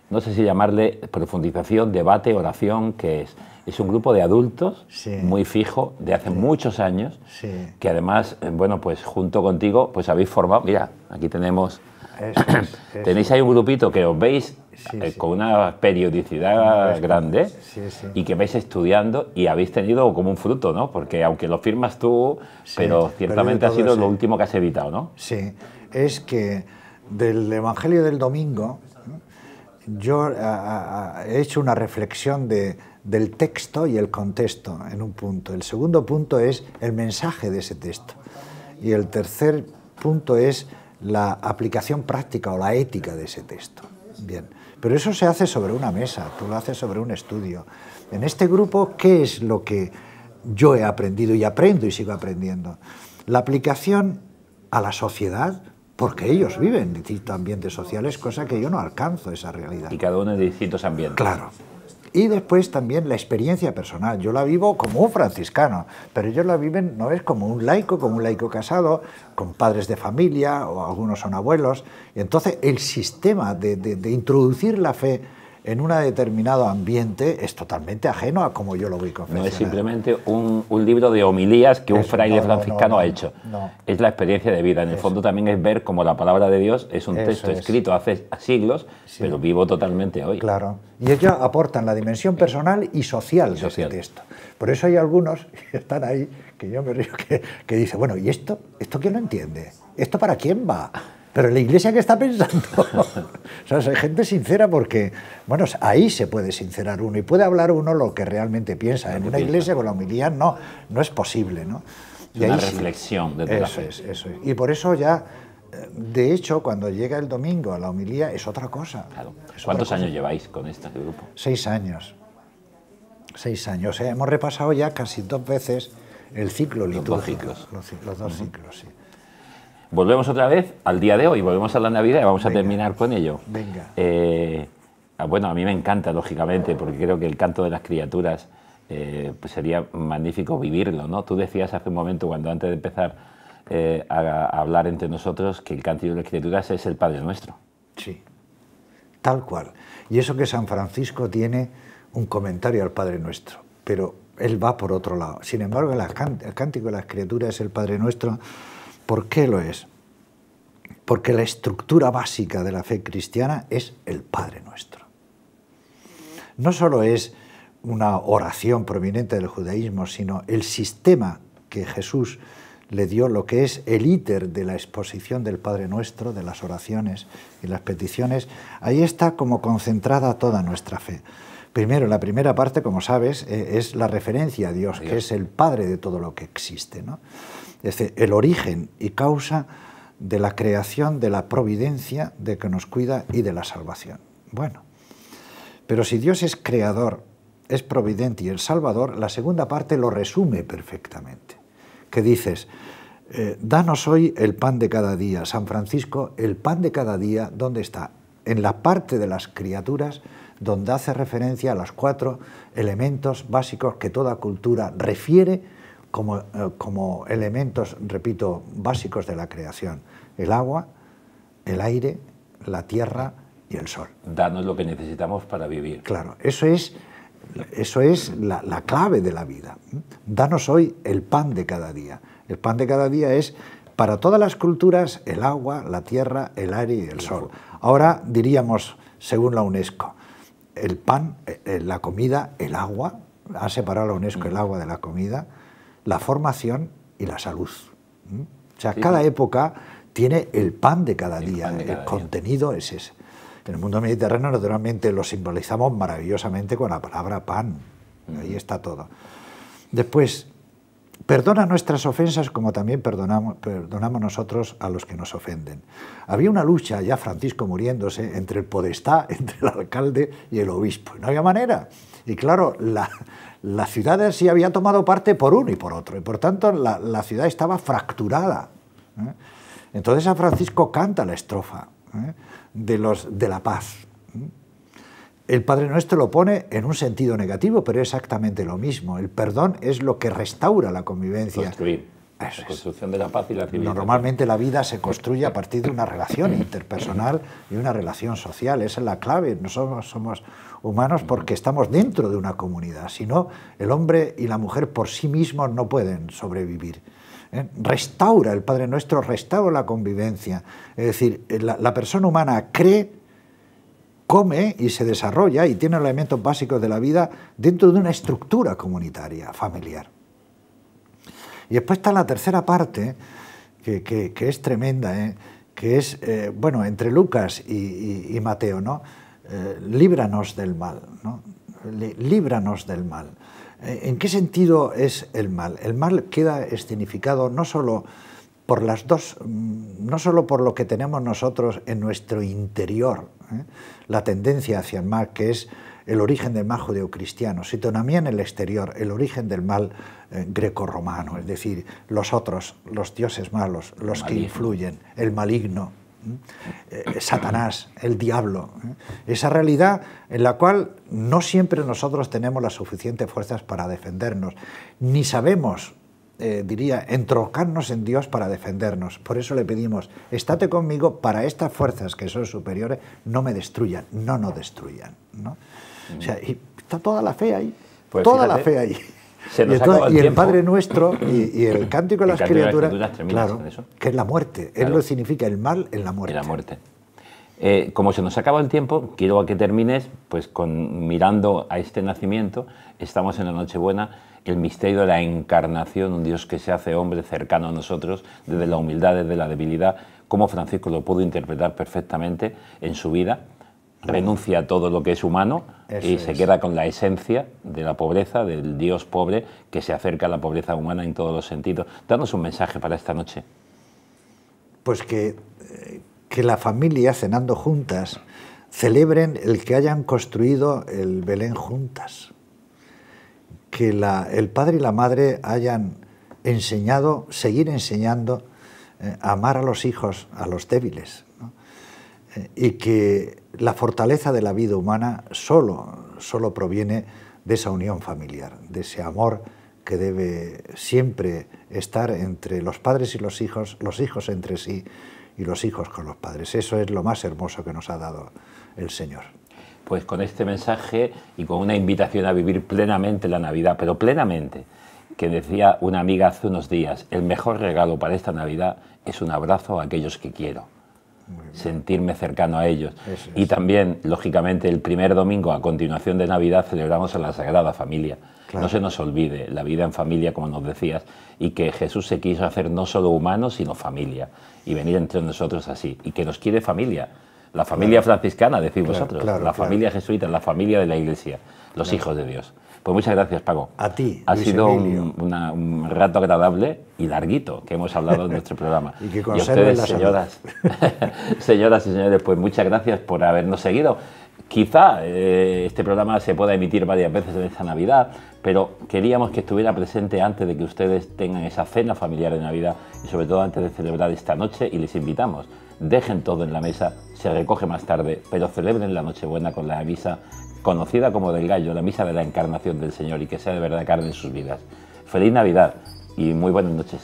no sé si llamarle profundización, debate, oración, que es un grupo de adultos, sí, muy fijo, de hace, sí, muchos años, sí, que además, bueno, pues junto contigo, pues habéis formado, mira, aquí tenemos, tenéis ahí un grupito que os veis, sí, sí, con una periodicidad grande, sí, sí, y que vais estudiando y habéis tenido como un fruto, ¿no? Porque aunque lo firmas tú, sí, pero ciertamente ha sido lo último que has editado, ¿no? Sí, es que del Evangelio del domingo yo he hecho una reflexión del texto y el contexto en un punto. El segundo punto es el mensaje de ese texto. Y el tercer punto es la aplicación práctica o la ética de ese texto. Bien, pero eso se hace sobre una mesa, tú lo haces sobre un estudio. En este grupo, ¿qué es lo que yo he aprendido y aprendo y sigo aprendiendo? La aplicación a la sociedad, porque ellos viven en distintos ambientes sociales, cosa que yo no alcanzo esa realidad. Y cada uno en distintos ambientes. Claro. Y después también la experiencia personal. Yo la vivo como un franciscano, pero ellos la viven, no es como un laico casado, con padres de familia, o algunos son abuelos. Y entonces el sistema de introducir la fe en un determinado ambiente es totalmente ajeno a cómo yo lo voy confeccionando. No es simplemente un libro de homilías que un fraile franciscano ha hecho. No. Es la experiencia de vida. En el fondo también es ver cómo la palabra de Dios es un texto escrito hace siglos, sí, pero vivo totalmente hoy. Claro. Y ellos aportan la dimensión personal y social de ese texto. Por eso hay algunos que están ahí, que yo me río, que dicen, bueno, ¿y esto? ¿Esto quién lo entiende? ¿Esto para quién va? Pero la Iglesia, ¿qué está pensando? O sea, hay gente sincera porque, bueno, ahí se puede sincerar uno y puede hablar uno lo que realmente piensa. En una iglesia con la homilía no es posible, ¿no? Y una reflexión de la fe. Eso es. Y por eso ya, de hecho, cuando llega el domingo a la homilía es otra cosa. Claro. ¿Cuántos años lleváis con este grupo? 6 años. 6 años. Hemos repasado ya casi 2 veces el ciclo litúrgico. Los dos ciclos, sí. Volvemos otra vez al día de hoy, volvemos a la Navidad y vamos a terminar con ello. Venga. Bueno, a mí me encanta, lógicamente, porque creo que el canto de las criaturas pues sería magnífico vivirlo, ¿no? Tú decías hace un momento, cuando antes de empezar a hablar entre nosotros, que el canto de las criaturas es el Padre Nuestro. Sí, tal cual. Y eso que San Francisco tiene un comentario al Padre Nuestro, pero él va por otro lado. Sin embargo, el cántico de las criaturas es el Padre Nuestro. ¿Por qué lo es? Porque la estructura básica de la fe cristiana es el Padre Nuestro. No solo es una oración proveniente del judaísmo, sino el sistema que Jesús le dio, lo que es el íter de la exposición del Padre Nuestro, de las oraciones y las peticiones. Ahí está como concentrada toda nuestra fe. Primero, la primera parte, como sabes, es la referencia a Dios, que es el Padre de todo lo que existe, ¿no? Es decir, el origen y causa de la creación, de la providencia, de que nos cuida y de la salvación. Bueno, pero si Dios es creador, es providente y el salvador, la segunda parte lo resume perfectamente. Que dices, danos hoy el pan de cada día. San Francisco, el pan de cada día, ¿dónde está? En la parte de las criaturas, donde hace referencia a los 4 elementos básicos que toda cultura refiere como elementos, repito, básicos de la creación: el agua, el aire, la tierra y el sol. Danos lo que necesitamos para vivir. Claro, eso es la clave de la vida. Danos hoy el pan de cada día. El pan de cada día es, para todas las culturas, el agua, la tierra, el aire y el sol. Ahora diríamos, según la UNESCO, el pan, la comida, el agua, ha separado la UNESCO el agua de la comida, la formación y la salud. O sea, cada época tiene el pan de cada día, el contenido es ese. En el mundo mediterráneo, naturalmente, lo simbolizamos maravillosamente con la palabra pan. Ahí está todo. Después, Perdona nuestras ofensas como también perdonamos nosotros a los que nos ofenden. Había una lucha, ya Francisco muriéndose, entre el podestá, entre el alcalde y el obispo. No había manera. Y claro, la ciudad sí había tomado parte por uno y por otro, y por tanto la ciudad estaba fracturada. Entonces San Francisco canta la estrofa de la paz. El Padre Nuestro lo pone en un sentido negativo, pero es exactamente lo mismo. El perdón es lo que restaura la convivencia. Construir. Eso La construcción de la paz y la civilización. Normalmente la vida se construye a partir de una relación interpersonal y una relación social. Esa es la clave. Nosotros somos humanos porque estamos dentro de una comunidad. Si no, el hombre y la mujer por sí mismos no pueden sobrevivir. Restaura, el Padre Nuestro restaura la convivencia. Es decir, la persona humana cree, come y se desarrolla y tiene los elementos básicos de la vida dentro de una estructura comunitaria, familiar. Y después está la tercera parte, que es tremenda, que es, bueno, entre Lucas y Mateo, ¿no? Líbranos del mal, ¿no? Líbranos del mal. ¿En qué sentido es el mal? El mal queda escenificado no solo por no solo por lo que tenemos nosotros en nuestro interior, la tendencia hacia el mal, que es el origen del mal judeocristiano, sino también en el exterior, el origen del mal grecorromano, es decir, los otros, los dioses malos, los que influyen, el maligno, Satanás, el diablo, esa realidad en la cual no siempre nosotros tenemos las suficientes fuerzas para defendernos, ni sabemos, diría, entrocarnos en Dios para defendernos. Por eso le pedimos, estate conmigo para estas fuerzas que son superiores, no me destruyan, no nos destruyan, ¿no? O sea, y está toda la fe ahí, pues toda fíjate, la fe ahí. Se nos acaba Y el tiempo. Padre Nuestro y el Cántico de las Criaturas, claro, con eso. que es la muerte, Claro. es lo que significa el mal en la muerte. En la muerte. Como se nos acaba el tiempo, quiero que termines pues mirando a este nacimiento. Estamos en la Nochebuena, el misterio de la encarnación, un Dios que se hace hombre cercano a nosotros, desde la humildad, desde la debilidad, cómo Francisco lo pudo interpretar perfectamente en su vida. Renuncia a todo lo que es humano y se queda con la esencia de la pobreza, del Dios pobre que se acerca a la pobreza humana en todos los sentidos. Danos un mensaje para esta noche. Pues que la familia, cenando juntas, celebren el que hayan construido el Belén juntas. Que el padre y la madre hayan enseñado, seguir enseñando a amar a los hijos, a los débiles, ¿no? Y que la fortaleza de la vida humana solo proviene de esa unión familiar, de ese amor que debe siempre estar entre los padres y los hijos entre sí y los hijos con los padres. Eso es lo más hermoso que nos ha dado el Señor. Pues con este mensaje y con una invitación a vivir plenamente la Navidad, pero plenamente, que decía una amiga hace unos días, el mejor regalo para esta Navidad es un abrazo a aquellos que quiero. Sentirme cercano a ellos. Y también, lógicamente, el primer domingo a continuación de Navidad celebramos a la Sagrada Familia. Claro. No se nos olvide la vida en familia, como nos decías, y que Jesús se quiso hacer no solo humano, sino familia, y venir entre nosotros así, y que nos quiere familia. La familia franciscana, decís vosotros, la familia jesuita, la familia de la Iglesia, los hijos de Dios. Pues muchas gracias, Paco. A ti, ha Luis sido un rato agradable y larguito que hemos hablado en nuestro programa. Y que a conserven ustedes, la señoras y señores, pues muchas gracias por habernos seguido. Quizá este programa se pueda emitir varias veces en esta Navidad, pero queríamos que estuviera presente antes de que ustedes tengan esa cena familiar de Navidad y sobre todo antes de celebrar esta noche, y les invitamos, dejen todo en la mesa, se recoge más tarde, pero celebren la Nochebuena con la misa conocida como del Gallo, la misa de la Encarnación del Señor, y que sea de verdad carne en sus vidas. Feliz Navidad y muy buenas noches.